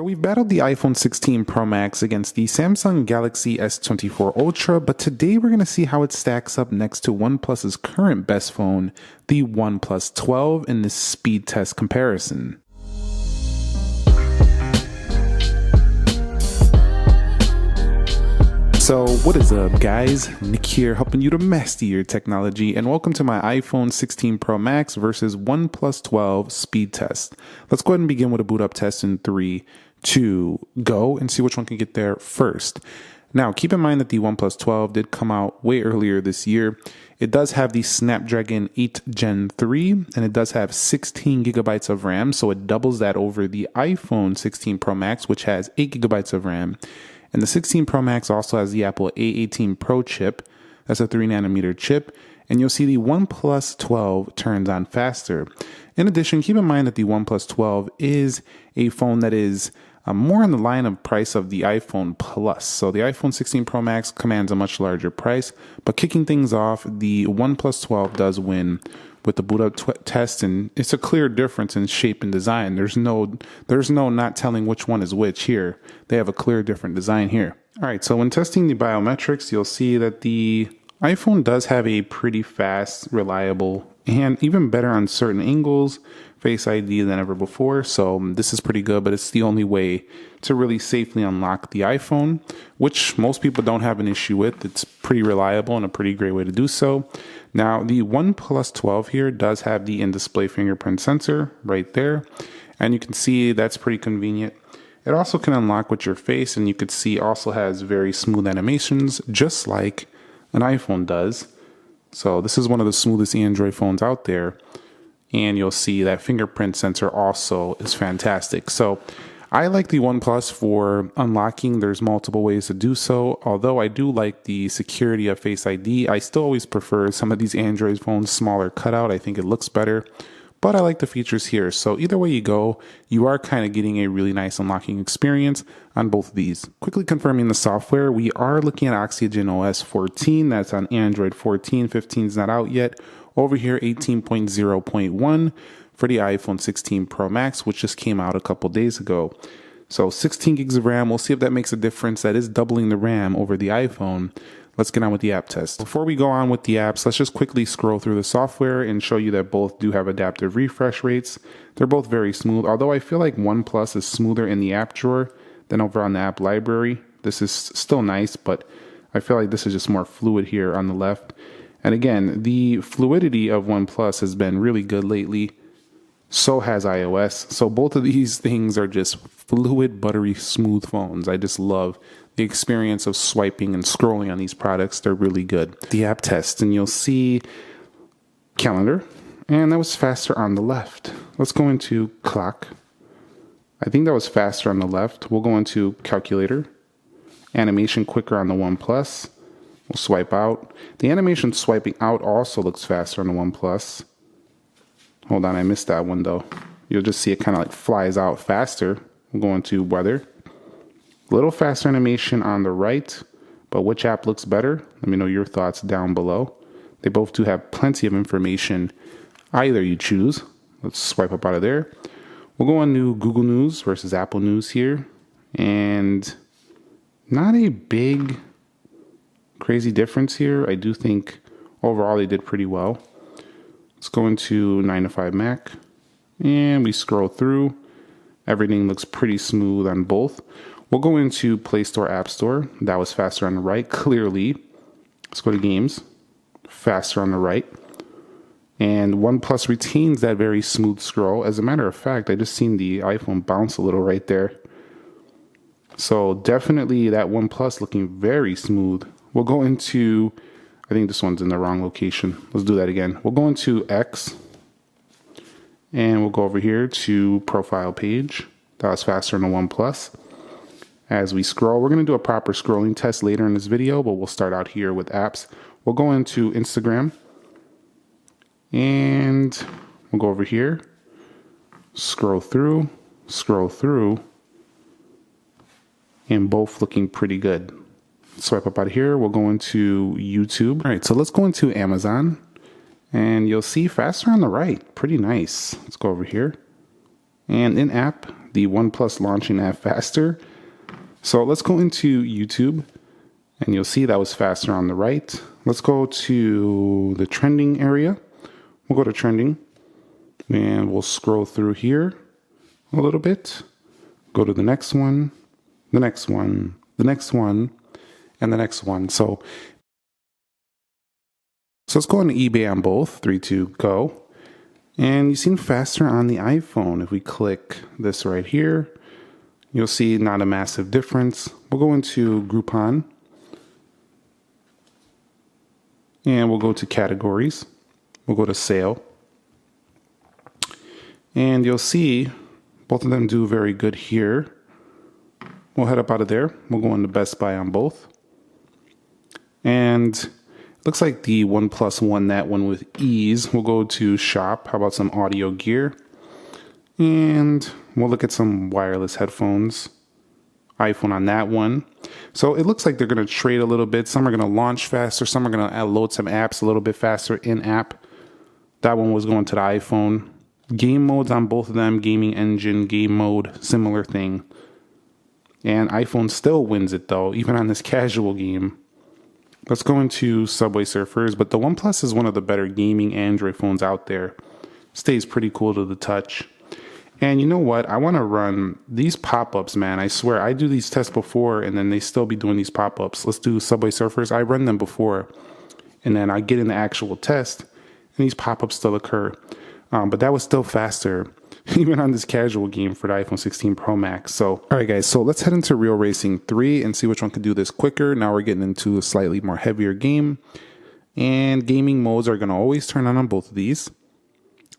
We've battled the iPhone 16 Pro Max against the Samsung Galaxy S24 Ultra, but today we're going to see how it stacks up next to OnePlus's current best phone, the OnePlus 12, in this speed test comparison. So what is up, guys? Nick here, helping you to master your technology, and welcome to my iPhone 16 Pro Max versus OnePlus 12 speed test. Let's go ahead and begin with a boot up test in 3, 2, go, and see which one can get there first. Now, keep in mind that the OnePlus 12 did come out way earlier this year. It does have the Snapdragon 8 Gen 3, and it does have 16 gigabytes of RAM, so it doubles that over the iPhone 16 Pro Max, which has 8 gigabytes of RAM. And the 16 Pro Max also has the Apple A18 Pro chip. That's a 3nm chip. And you'll see the OnePlus 12 turns on faster. In addition, keep in mind that the OnePlus 12 is a phone that is more in the line of price of the iPhone Plus. So the iPhone 16 Pro Max commands a much larger price. But kicking things off, the OnePlus 12 does win with the Bootup Test, and it's a clear difference in shape and design. There's no not telling which one is which here. They have a clear different design here. All right, so when testing the biometrics, you'll see that the iPhone does have a pretty fast, reliable, and even better on certain angles, Face ID than ever before. So this is pretty good, but it's the only way to really safely unlock the iPhone, which most people don't have an issue with. It's pretty reliable and a pretty great way to do so. Now, the OnePlus 12 here does have the in-display fingerprint sensor right there, and you can see that's pretty convenient. It also can unlock with your face, and you can see also has very smooth animations, just like an iPhone does. So this is one of the smoothest Android phones out there. And you'll see that fingerprint sensor also is fantastic. So I like the OnePlus for unlocking. There's multiple ways to do so. Although I do like the security of Face ID, I still always prefer some of these Android phones smaller cutout. I think it looks better. But I like the features here. So either way you go, you are kind of getting a really nice unlocking experience on both of these. Quickly confirming the software, we are looking at Oxygen OS 14. That's on Android 14. 15 is not out yet. Over here, 18.0.1 for the iPhone 16 Pro Max, which just came out a couple days ago. So 16 gigs of RAM, we'll see if that makes a difference. That is doubling the RAM over the iPhone. Let's get on with the app test. Before we go on with the apps, let's just quickly scroll through the software and show you that both do have adaptive refresh rates. They're both very smooth, although I feel like OnePlus is smoother in the app drawer than over on the app library. This is still nice, but I feel like this is just more fluid here on the left. And again, the fluidity of OnePlus has been really good lately. So has iOS. So both of these things are just fluid, buttery, smooth phones. I just love the experience of swiping and scrolling on these products. They're really good. The app test, and you'll see calendar, and that was faster on the left. Let's go into clock. I think that was faster on the left. We'll go into calculator. Animation quicker on the OnePlus. We'll swipe out. The animation swiping out also looks faster on the OnePlus. Hold on, I missed that one though. You'll just see it kind of like flies out faster. We'll go into weather. A little faster animation on the right, but which app looks better? Let me know your thoughts down below. They both do have plenty of information. Either you choose. Let's swipe up out of there. We'll go on to Google News versus Apple News here. And not a big crazy difference here. I do think overall they did pretty well. Let's go into 9 to 5 Mac and we scroll through. Everything looks pretty smooth on both. We'll go into Play Store, App Store. That was faster on the right, clearly. Let's go to Games. Faster on the right. And OnePlus retains that very smooth scroll. As a matter of fact, I just seen the iPhone bounce a little right there. So definitely that OnePlus looking very smooth. We'll go into, I think this one's in the wrong location. Let's do that again. We'll go into X and we'll go over here to profile page. That was faster than the OnePlus. As we scroll, we're going to do a proper scrolling test later in this video, but we'll start out here with apps. We'll go into Instagram and we'll go over here, scroll through, and both looking pretty good. Swipe up out of here. We'll go into YouTube. All right, so let's go into Amazon. And you'll see faster on the right. Pretty nice. Let's go over here. And in app, the OnePlus launching app faster. So let's go into YouTube, and you'll see that was faster on the right. Let's go to the trending area. We'll go to trending, and we'll scroll through here a little bit. Go to the next one, the next one, the next one, and the next one. So let's go on to eBay on both. 3, 2, go. And you seem faster on the iPhone. If we click this right here, you'll see not a massive difference. We'll go into Groupon, and we'll go to categories. We'll go to sale, and you'll see both of them do very good here. We'll head up out of there. We'll go into Best Buy on both. And looks like the OnePlus won that one with ease. We'll go to shop. How about some audio gear? And we'll look at some wireless headphones. iPhone on that one. So it looks like they're going to trade a little bit. Some are going to launch faster. Some are going to load some apps a little bit faster in-app. That one was going to the iPhone. Game modes on both of them. Gaming engine, game mode, similar thing. And iPhone still wins it though, even on this casual game. Let's go into Subway Surfers, but the OnePlus is one of the better gaming Android phones out there. Stays pretty cool to the touch. And you know what? I want to run these pop-ups, man. I swear, I do these tests before, and then they still be doing these pop-ups. Let's do Subway Surfers. I run them before, and then I get in the actual test, and these pop-ups still occur. But that was still faster, even on this casual game for the iPhone 16 Pro Max. So, all right, guys. So let's head into Real Racing 3 and see which one can do this quicker. Now we're getting into a slightly more heavier game, and gaming modes are going to always turn on both of these.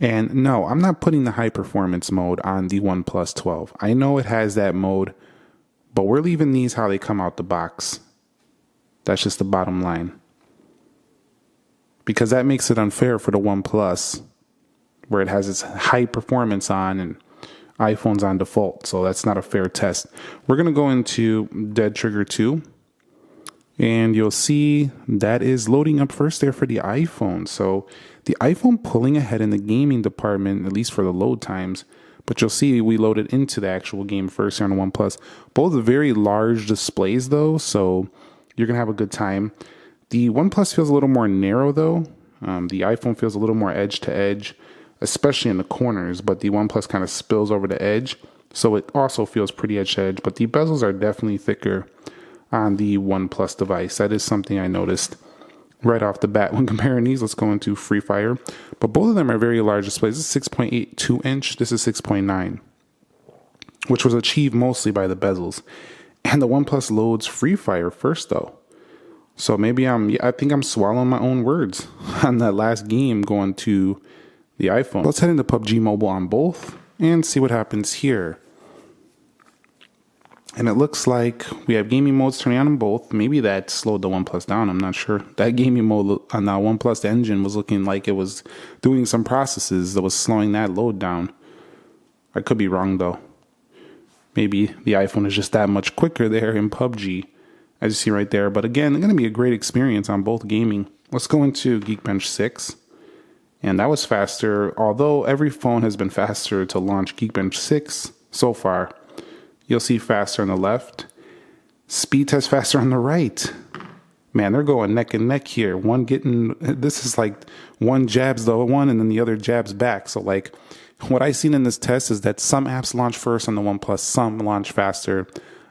And no, I'm not putting the high performance mode on the OnePlus 12. I know it has that mode, but we're leaving these how they come out the box. That's just the bottom line. Because that makes it unfair for the OnePlus, where it has its high performance on and iPhone's on default. So that's not a fair test. We're going to go into Dead Trigger 2. And you'll see that is loading up first there for the iPhone. So the iPhone pulling ahead in the gaming department, at least for the load times. But you'll see we loaded into the actual game first here on the OnePlus. Both very large displays though, so you're going to have a good time. The OnePlus feels a little more narrow though. The iPhone feels a little more edge to edge, especially in the corners. But the OnePlus kind of spills over the edge. So it also feels pretty edge to edge. But the bezels are definitely thicker on the OnePlus device. That is something I noticed right off the bat when comparing these. Let's go into Free Fire. But both of them are very large displays. This is 6.82 inch. This is 6.9, which was achieved mostly by the bezels. And the OnePlus loads Free Fire first though. So maybe I think I'm swallowing my own words on that last game going to the iPhone. Let's head into PUBG Mobile on both and see what happens here. And it looks like we have gaming modes turning on both. Maybe that slowed the OnePlus down. I'm not sure. That gaming mode on the OnePlus engine was looking like it was doing some processes that was slowing that load down. I could be wrong though. Maybe the iPhone is just that much quicker there in PUBG, as you see right there. But again, it's going to be a great experience on both gaming. Let's go into Geekbench 6. And that was faster, although every phone has been faster to launch Geekbench 6 so far. You'll see faster on the left. Speed test faster on the right. Man, they're going neck and neck here. This is like one jabs the one and then the other jabs back. So like what I seen in this test is that some apps launch first on the OnePlus, some launch faster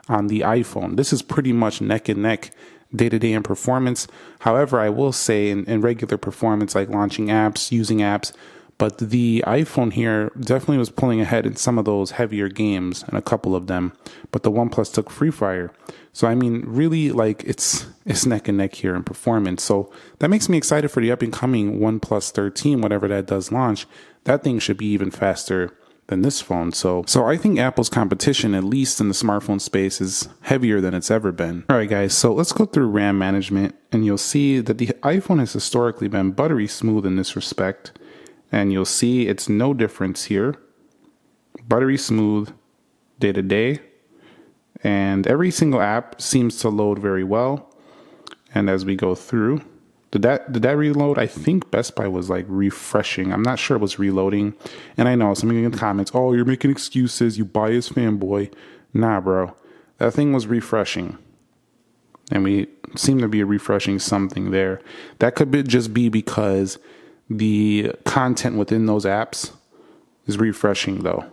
on the iPhone. This is pretty much neck and neck day-to-day in performance. However, I will say in regular performance, like launching apps, using apps, but the iPhone here definitely was pulling ahead in some of those heavier games and a couple of them. But the OnePlus took Free Fire. So, I mean, really, like, it's neck and neck here in performance. So that makes me excited for the up-and-coming OnePlus 13, whatever that does launch. That thing should be even faster than this phone. So I think Apple's competition, at least in the smartphone space, is heavier than it's ever been. All right, guys, so let's go through RAM management. And you'll see that the iPhone has historically been buttery smooth in this respect. And you'll see it's no difference here. Buttery smooth, day to day. And every single app seems to load very well. And as we go through, Did that reload? I think Best Buy was like refreshing. I'm not sure it was reloading. And I know somebody in the comments, oh, you're making excuses, you biased fanboy. Nah, bro. That thing was refreshing. And we seem to be refreshing something there. That could just be because the content within those apps is refreshing though.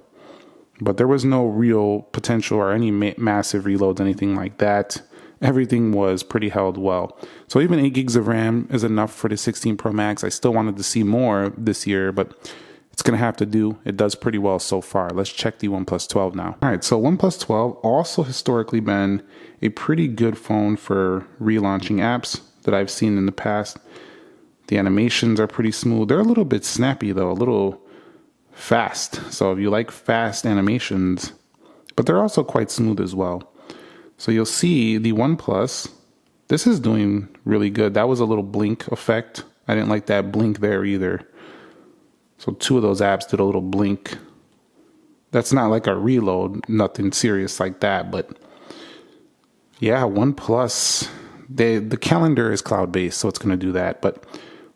But there was no real potential or any massive reloads, anything like that. Everything was pretty held well. So even 8 gigs of RAM is enough for the 16 Pro Max. I still wanted to see more this year, but it's going to have to do. It does pretty well so far. Let's check the OnePlus 12 now. All right, so OnePlus 12 also historically been a pretty good phone for relaunching apps that I've seen in the past. The animations are pretty smooth. They're a little bit snappy though, a little fast. So if you like fast animations, but they're also quite smooth as well. So you'll see the OnePlus, this is doing really good. That was a little blink effect. I didn't like that blink there either. So 2 of those apps did a little blink. That's not like a reload, nothing serious like that, but yeah, OnePlus, the calendar is cloud-based, so it's going to do that, but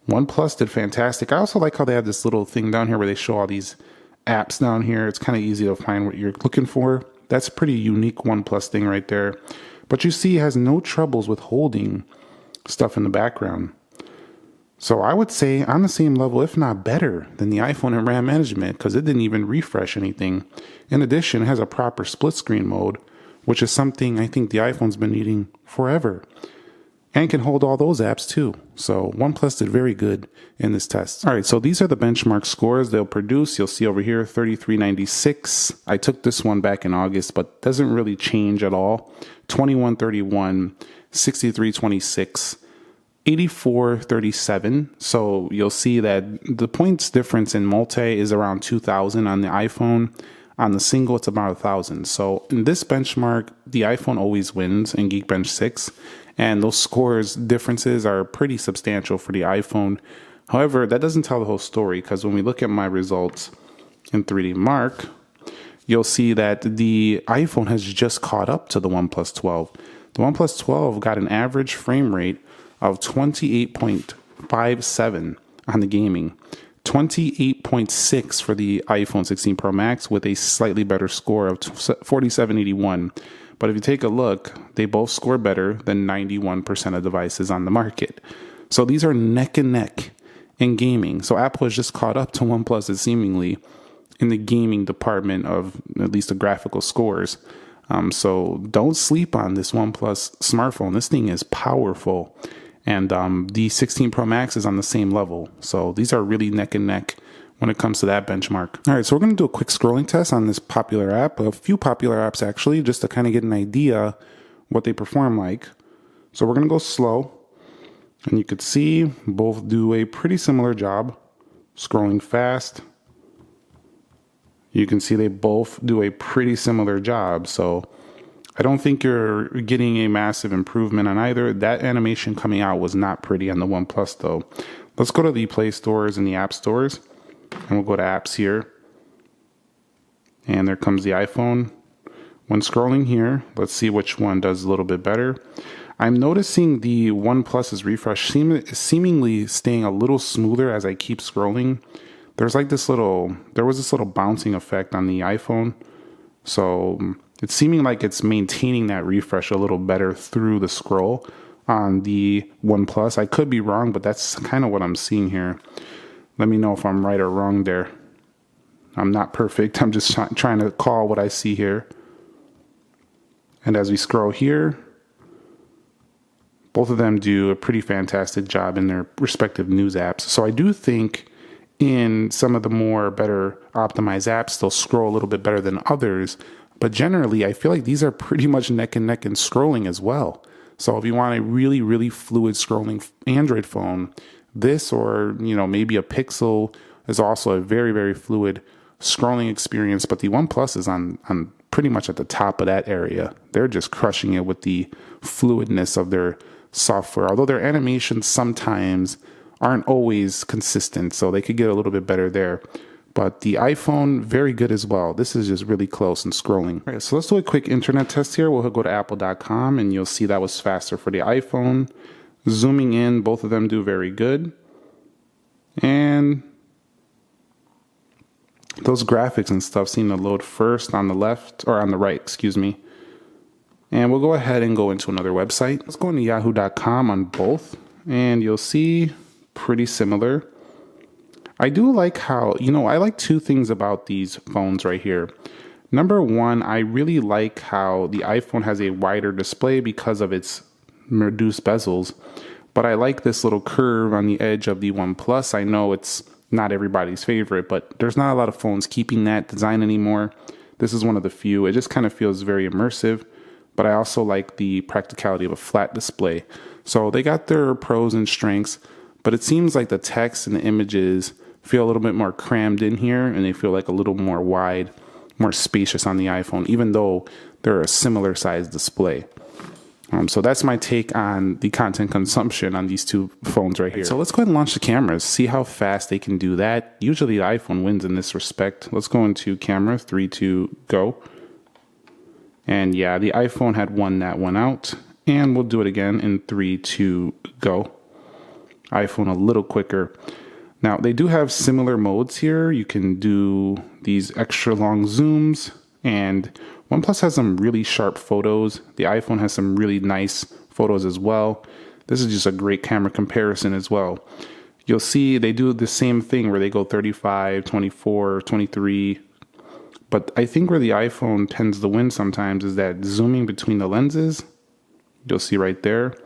OnePlus did fantastic. I also like how they have this little thing down here where they show all these apps down here. It's kind of easy to find what you're looking for. That's a pretty unique OnePlus thing right there. But you see it has no troubles with holding stuff in the background. So I would say on the same level, if not better, than the iPhone in RAM management because it didn't even refresh anything. In addition, it has a proper split screen mode, which is something I think the iPhone's been needing forever. And can hold all those apps too. So OnePlus did very good in this test. All right, so these are the benchmark scores they'll produce. You'll see over here, 3396. I took this one back in August, but doesn't really change at all. 2131, 6326, 8437. So you'll see that the points difference in multi is around 2,000 on the iPhone. On the single, it's about 1,000. So in this benchmark, the iPhone always wins in Geekbench 6. And those scores differences are pretty substantial for the iPhone. However, that doesn't tell the whole story because when we look at my results in 3D Mark, you'll see that the iPhone has just caught up to the OnePlus 12. The OnePlus 12 got an average frame rate of 28.57 on the gaming, 28.6 for the iPhone 16 Pro Max with a slightly better score of 4781. But if you take a look, they both score better than 91% of devices on the market. So these are neck and neck in gaming. So Apple has just caught up to OnePlus seemingly in the gaming department of at least the graphical scores. So don't sleep on this OnePlus smartphone. This thing is powerful. And the 16 Pro Max is on the same level. So these are really neck and neck when it comes to that benchmark. All right, so we're going to do a quick scrolling test on this popular app, a few popular apps actually, just to kind of get an idea what they perform like. So we're going to go slow, and you could see both do a pretty similar job. Scrolling fast, you can see they both do a pretty similar job. So I don't think you're getting a massive improvement on either. That animation coming out was not pretty on the OnePlus though. Let's go to the Play stores and the app stores. And we'll go to apps here. And there comes the iPhone. When scrolling here, let's see which one does a little bit better. I'm noticing the OnePlus's refresh seemingly staying a little smoother as I keep scrolling. There was this little bouncing effect on the iPhone. So it's seeming like it's maintaining that refresh a little better through the scroll on the OnePlus. I could be wrong, but that's kind of what I'm seeing here. Let me know if I'm right or wrong there. I'm not perfect. I'm just trying to call what I see here. And as we scroll here, both of them do a pretty fantastic job in their respective news apps. So I do think in some of the more better optimized apps, they'll scroll a little bit better than others. But generally, I feel like these are pretty much neck and neck in scrolling as well. So if you want a really, really fluid scrolling Android phone, this or, maybe a Pixel is also a very, very fluid scrolling experience. But the OnePlus is on pretty much at the top of that area. They're just crushing it with the fluidness of their software. Although their animations sometimes aren't always consistent, so they could get a little bit better there. But the iPhone, very good as well. This is just really close in scrolling. All right, so let's do a quick internet test here. We'll go to apple.com and you'll see that was faster for the iPhone. Zooming in, both of them do very good. And those graphics and stuff seem to load first on the left, or on the right, excuse me. And we'll go ahead and go into another website. Let's go into yahoo.com on both, and you'll see pretty similar. I do like how, I like two things about these phones right here. Number one, I really like how the iPhone has a wider display because of its reduced bezels. But I like this little curve on the edge of the OnePlus. I know it's not everybody's favorite, but there's not a lot of phones keeping that design anymore. This is one of the few. It just kind of feels very immersive, but I also like the practicality of a flat display. So they got their pros and strengths, but it seems like the text and the images feel a little bit more crammed in here, and they feel like a little more wide, more spacious on the iPhone, even though they're a similar size display. So that's my take on the content consumption on these two phones right here. So let's go ahead and launch the cameras, see how fast they can do that. Usually the iPhone wins in this respect. Let's go into camera, 3, 2, go. And yeah, the iPhone had won that one out. And we'll do it again in 3, 2, go. iPhone a little quicker. Now, they do have similar modes here. You can do these extra long zooms, and OnePlus has some really sharp photos. The iPhone has some really nice photos as well. This is just a great camera comparison as well. You'll see they do the same thing where they go 35, 24, 23. But I think where the iPhone tends to win sometimes is that zooming between the lenses. You'll see right there.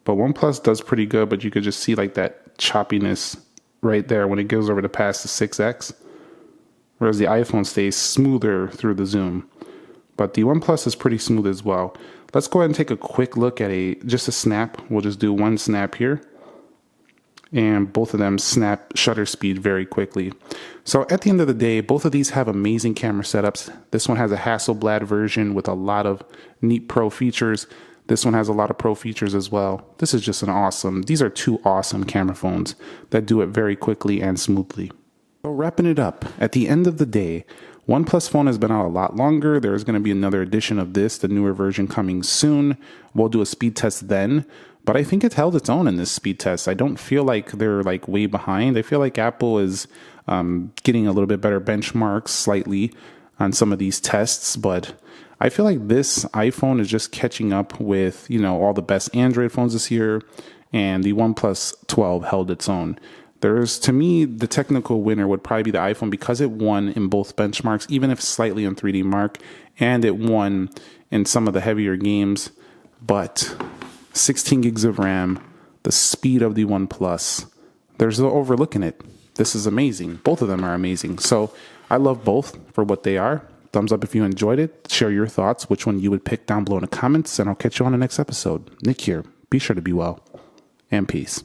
But OnePlus does pretty good, but you could just see like that choppiness right there when it goes over to past the 6x. Whereas the iPhone stays smoother through the zoom. But the OnePlus is pretty smooth as well. Let's go ahead and take a quick look at just a snap. We'll just do one snap here. And both of them snap shutter speed very quickly. So at the end of the day, both of these have amazing camera setups. This one has a Hasselblad version with a lot of neat pro features. This one has a lot of pro features as well. This is just these are two awesome camera phones that do it very quickly and smoothly. So wrapping it up, at the end of the day, OnePlus phone has been out a lot longer. There's going to be another edition of this, the newer version coming soon. We'll do a speed test then, but I think it held its own in this speed test. I don't feel like they're like way behind. I feel like Apple is getting a little bit better benchmarks slightly on some of these tests, but I feel like this iPhone is just catching up with, all the best Android phones this year, and the OnePlus 12 held its own. To me, the technical winner would probably be the iPhone because it won in both benchmarks, even if slightly in 3D Mark, and it won in some of the heavier games. But 16 gigs of RAM, the speed of the OnePlus, there's no overlooking it. This is amazing. Both of them are amazing. So I love both for what they are. Thumbs up if you enjoyed it. Share your thoughts, which one you would pick down below in the comments, and I'll catch you on the next episode. Nick here. Be sure to be well, and peace.